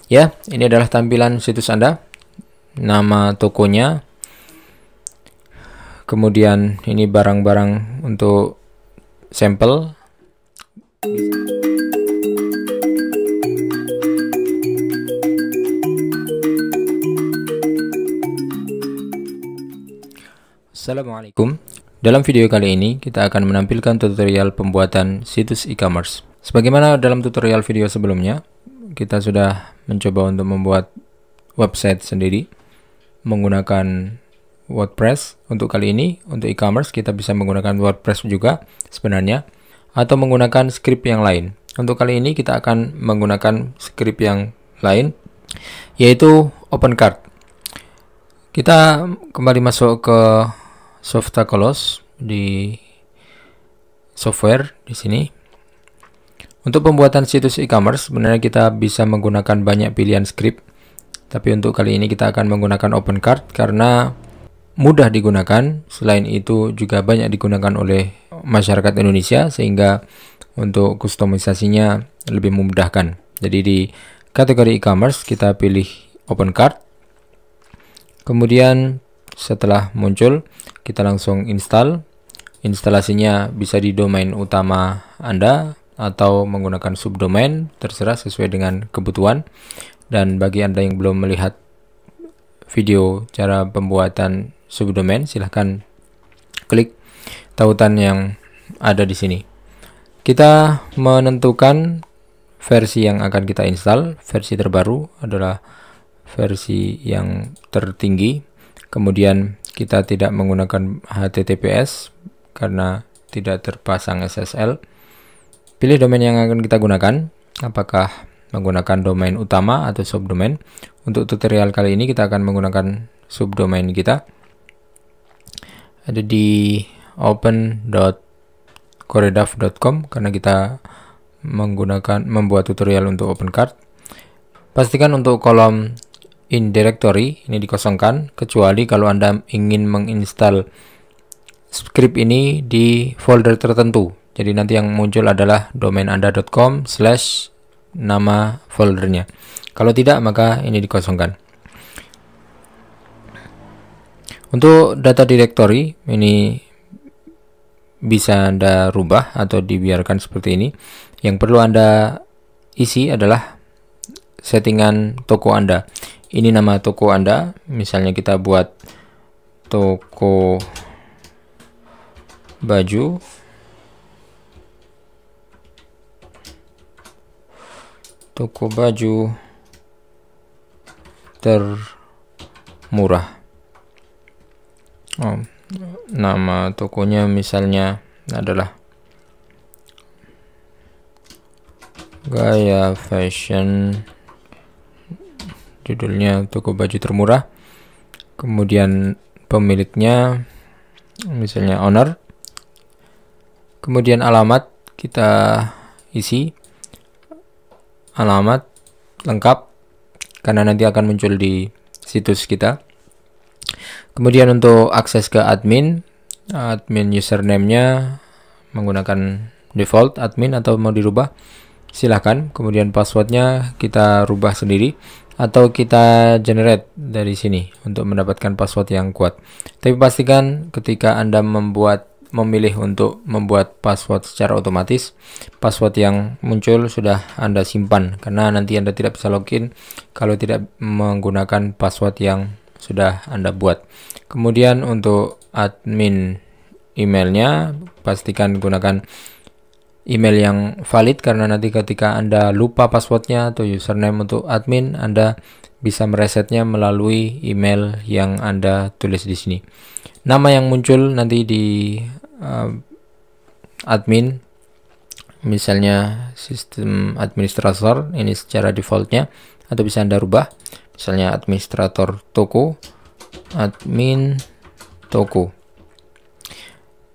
Ya, ini adalah tampilan situs Anda. Nama tokonya. Kemudian ini barang-barang untuk sampel. Assalamualaikum. Dalam video kali ini kita akan menampilkan tutorial pembuatan situs e-commerce. Sebagaimana dalam tutorial video sebelumnya, kita sudah mencoba untuk membuat website sendiri menggunakan WordPress. Untuk kali ini, untuk e-commerce kita bisa menggunakan WordPress juga sebenarnya, atau menggunakan script yang lain. Untuk kali ini kita akan menggunakan script yang lain, yaitu OpenCart. Kita kembali masuk ke Softaculous di software di sini. Untuk pembuatan situs e-commerce sebenarnya kita bisa menggunakan banyak pilihan script, tapi untuk kali ini kita akan menggunakan OpenCart karena mudah digunakan. Selain itu juga banyak digunakan oleh masyarakat Indonesia sehingga untuk kustomisasinya lebih memudahkan. Jadi di kategori e-commerce kita pilih OpenCart. Kemudian setelah muncul kita langsung install. Instalasinya bisa di domain utama Anda atau menggunakan subdomain, terserah sesuai dengan kebutuhan. Dan bagi Anda yang belum melihat video cara pembuatan subdomain, silahkan klik tautan yang ada di sini. Kita menentukan versi yang akan kita install. Versi terbaru adalah versi yang tertinggi. Kemudian kita tidak menggunakan HTTPS karena tidak terpasang SSL. Pilih domain yang akan kita gunakan, apakah menggunakan domain utama atau subdomain. Untuk tutorial kali ini kita akan menggunakan subdomain kita. Ada di open.coredav.com karena kita membuat tutorial untuk OpenCart. Pastikan untuk kolom in directory ini dikosongkan, kecuali kalau Anda ingin menginstal script ini di folder tertentu. Jadi nanti yang muncul adalah domain anda.com/ nama foldernya. Kalau tidak, maka ini dikosongkan. Untuk data directory ini bisa Anda rubah atau dibiarkan seperti ini. Yang perlu Anda isi adalah settingan toko Anda. Ini nama toko Anda. Misalnya kita buat toko baju. Toko baju termurah. Nama tokonya misalnya adalah Gaya Fashion. Judulnya toko baju termurah. Kemudian pemiliknya misalnya owner. Kemudian alamat kita isi. Alamat lengkap karena nanti akan muncul di situs kita. Kemudian untuk akses ke admin username-nya menggunakan default admin atau mau dirubah silahkan. Kemudian passwordnya kita rubah sendiri atau kita generate dari sini untuk mendapatkan password yang kuat. Tapi pastikan ketika Anda memilih untuk membuat password secara otomatis, password yang muncul sudah Anda simpan karena nanti Anda tidak bisa login kalau tidak menggunakan password yang sudah Anda buat. Kemudian untuk admin emailnya pastikan gunakan email yang valid karena nanti ketika Anda lupa passwordnya atau username untuk admin, Anda bisa meresetnya melalui email yang Anda tulis di sini. Nama yang muncul nanti di admin, misalnya sistem administrator, ini secara defaultnya, atau bisa Anda rubah, misalnya administrator toko, admin toko.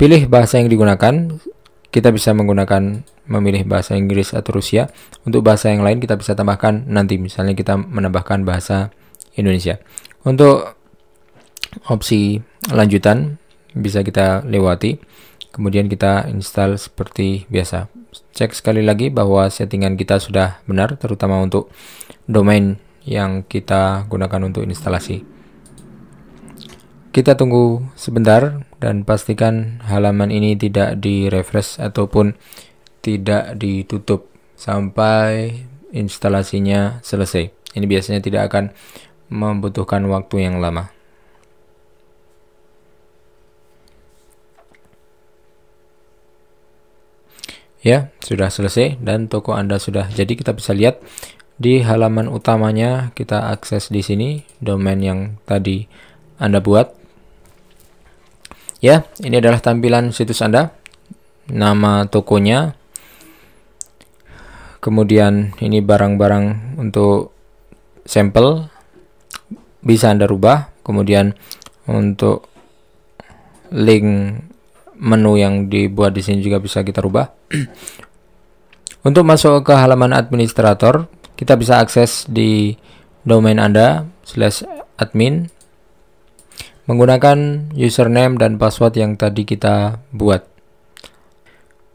Pilih bahasa yang digunakan. Kita bisa memilih bahasa Inggris atau Rusia. Untuk bahasa yang lain kita bisa tambahkan nanti, misalnya kita menambahkan bahasa Indonesia. Untuk opsi lanjutan bisa kita lewati, kemudian kita install seperti biasa. Cek sekali lagi bahwa settingan kita sudah benar, terutama untuk domain yang kita gunakan untuk instalasi. Kita tunggu sebentar dan pastikan halaman ini tidak di-refresh ataupun tidak ditutup sampai instalasinya selesai. Ini biasanya tidak akan membutuhkan waktu yang lama. Ya, sudah selesai dan toko Anda sudah jadi. Kita bisa lihat di halaman utamanya, kita akses di sini domain yang tadi Anda buat. Ya, ini adalah tampilan situs Anda, nama tokonya. Kemudian ini barang-barang untuk sampel bisa Anda rubah. Kemudian untuk link menu yang dibuat di sini juga bisa kita rubah. Untuk masuk ke halaman administrator, kita bisa akses di domain Anda /admin menggunakan username dan password yang tadi kita buat.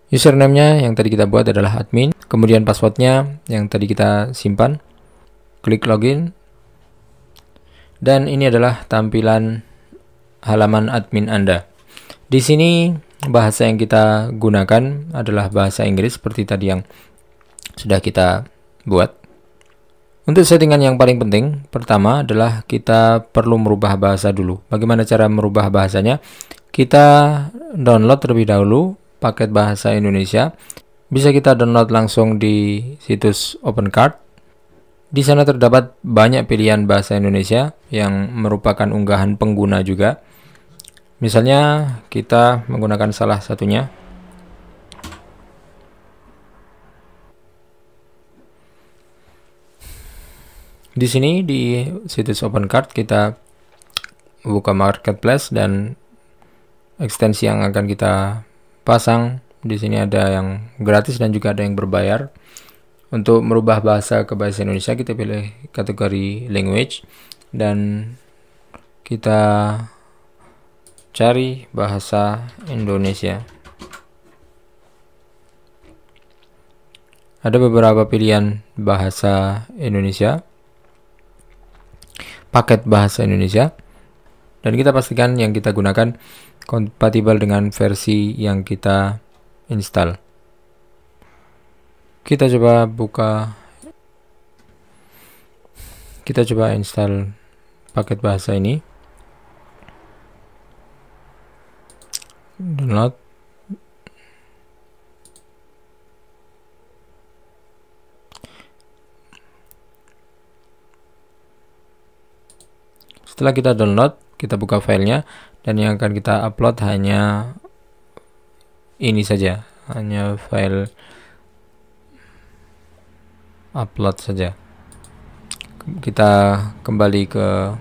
Username-nya yang tadi kita buat adalah admin, kemudian passwordnya yang tadi kita simpan. Klik login. Dan ini adalah tampilan halaman admin Anda. Di sini bahasa yang kita gunakan adalah bahasa Inggris seperti tadi yang sudah kita buat. Untuk settingan yang paling penting, pertama adalah kita perlu merubah bahasa dulu. Bagaimana cara merubah bahasanya? Kita download terlebih dahulu paket bahasa Indonesia. Bisa kita download langsung di situs OpenCard. Di sana terdapat banyak pilihan bahasa Indonesia yang merupakan unggahan pengguna juga. Misalnya kita menggunakan salah satunya. Di sini di situs OpenCard kita buka marketplace dan ekstensi yang akan kita pasang. Di sini ada yang gratis dan juga ada yang berbayar. Untuk merubah bahasa ke bahasa Indonesia, kita pilih kategori language dan kita cari bahasa Indonesia. Ada beberapa pilihan bahasa Indonesia, paket bahasa Indonesia, dan kita pastikan yang kita gunakan kompatibel dengan versi yang kita install. Kita coba install paket bahasa ini. Download. Setelah kita download, kita buka filenya dan yang akan kita upload hanya ini saja, hanya file upload saja. Kita kembali ke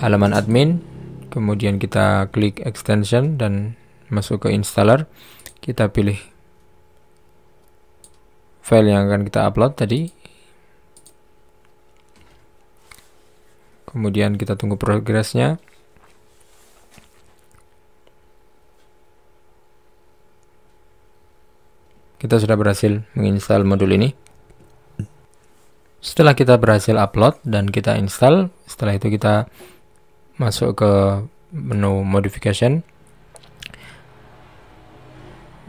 halaman admin. Kemudian kita klik extension dan masuk ke installer. Kita pilih file yang akan kita upload tadi. Kemudian kita tunggu progresnya. Kita sudah berhasil menginstal modul ini. Setelah kita berhasil upload dan kita install, setelah itu kita masuk ke menu modification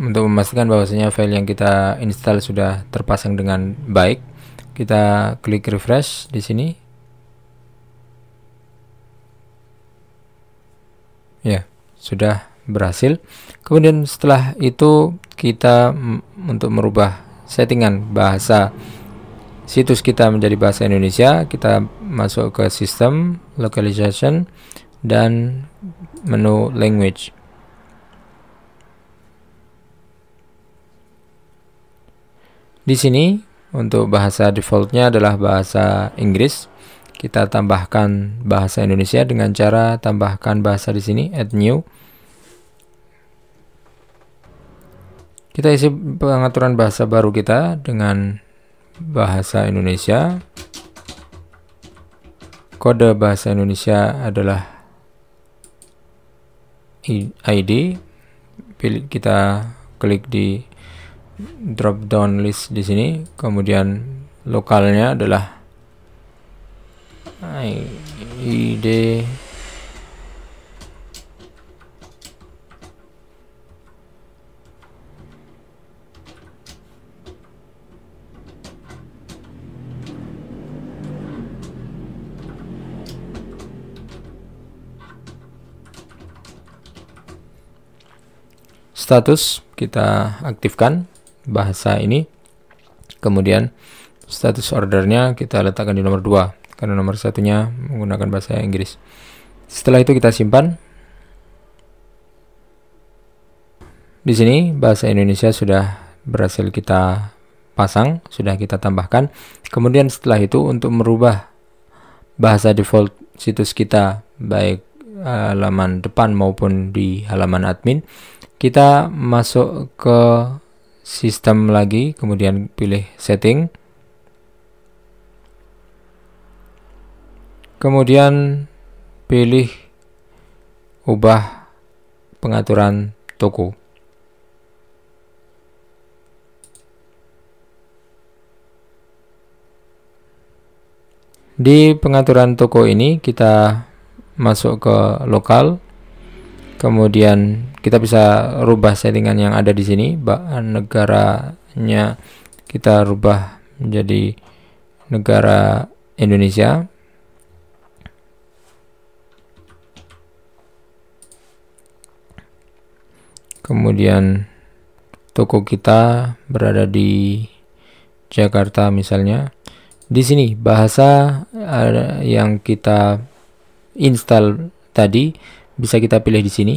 untuk memastikan bahwasanya file yang kita install sudah terpasang dengan baik. Kita klik refresh di sini. Ya, sudah berhasil. Kemudian setelah itu kita untuk merubah settingan bahasa situs kita menjadi bahasa Indonesia, kita masuk ke sistem, localization, dan menu language. Di sini untuk bahasa defaultnya adalah bahasa Inggris. Kita tambahkan bahasa Indonesia dengan cara tambahkan bahasa di sini, add new. Kita isi pengaturan bahasa baru kita dengan bahasa Indonesia. Kode bahasa Indonesia adalah ID. Kita klik di drop down list di sini, kemudian lokalnya adalah id status. Kita aktifkan bahasa ini, kemudian status ordernya kita letakkan di nomor 2 karena nomor satunya menggunakan bahasa Inggris. Setelah itu kita simpan. Di sini bahasa Indonesia sudah berhasil kita pasang, sudah kita tambahkan. Kemudian setelah itu untuk merubah bahasa default situs kita, baik halaman depan maupun di halaman admin, kita masuk ke sistem lagi, kemudian pilih setting, kemudian pilih ubah pengaturan toko. Di pengaturan toko ini kita masuk ke lokal, kemudian kita bisa rubah settingan yang ada di sini. Negaranya kita rubah menjadi negara Indonesia. Kemudian toko kita berada di Jakarta misalnya. Di sini bahasa yang kita install tadi bisa kita pilih di sini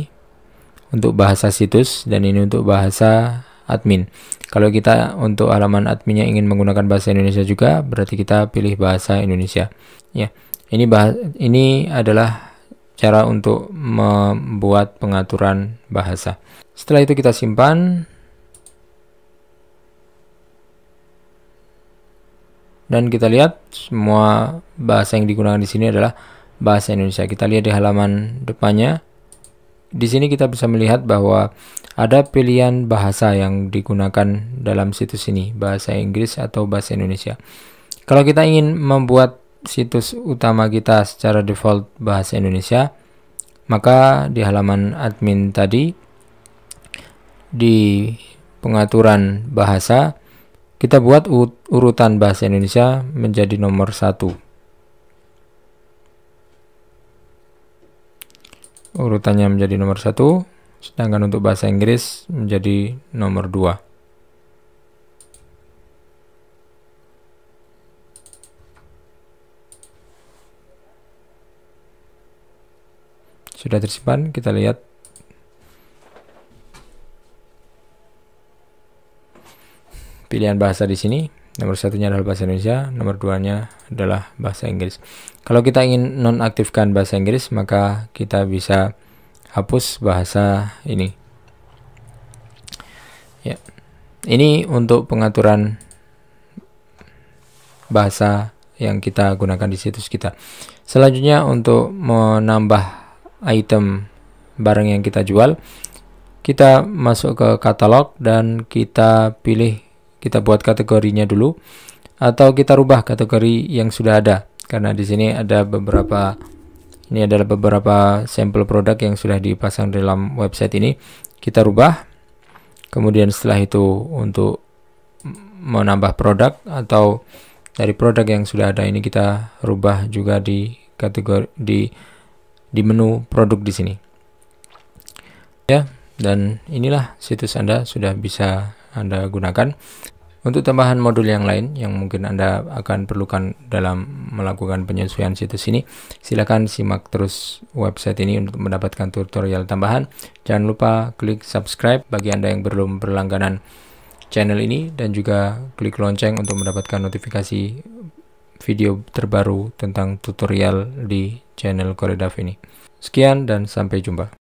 untuk bahasa situs, dan ini untuk bahasa admin. Kalau kita untuk halaman adminnya ingin menggunakan bahasa Indonesia juga, berarti kita pilih bahasa Indonesia. Ya, ini adalah cara untuk membuat pengaturan bahasa. Setelah itu kita simpan. Dan kita lihat semua bahasa yang digunakan di sini adalah bahasa Indonesia. Kita lihat di halaman depannya. Di sini kita bisa melihat bahwa ada pilihan bahasa yang digunakan dalam situs ini, bahasa Inggris atau bahasa Indonesia. Kalau kita ingin membuat situs utama kita secara default bahasa Indonesia, maka di halaman admin tadi, di pengaturan bahasa, kita buat urutan bahasa Indonesia menjadi nomor 1. Urutannya menjadi nomor 1, sedangkan untuk bahasa Inggris menjadi nomor 2. Sudah tersimpan, kita lihat. Pilihan bahasa di sini, nomor 1-nya adalah bahasa Indonesia, nomor 2-nya adalah bahasa Inggris. Kalau kita ingin nonaktifkan bahasa Inggris, maka kita bisa hapus bahasa ini. Ya, ini untuk pengaturan bahasa yang kita gunakan di situs kita. Selanjutnya untuk menambah item barang yang kita jual, kita masuk ke katalog dan kita pilih. Kita buat kategorinya dulu, atau kita rubah kategori yang sudah ada, karena di sini ada beberapa, ini adalah beberapa sampel produk yang sudah dipasang dalam website ini. Kita rubah, kemudian setelah itu untuk menambah produk atau dari produk yang sudah ada ini kita rubah juga di kategori di menu produk di sini. Ya, dan inilah situs Anda sudah bisa Anda gunakan. Untuk tambahan modul yang lain yang mungkin Anda akan perlukan dalam melakukan penyesuaian situs ini, silakan simak terus website ini untuk mendapatkan tutorial tambahan. Jangan lupa klik subscribe bagi Anda yang belum berlangganan channel ini, dan juga klik lonceng untuk mendapatkan notifikasi video terbaru tentang tutorial di channel Koredav ini. Sekian dan sampai jumpa.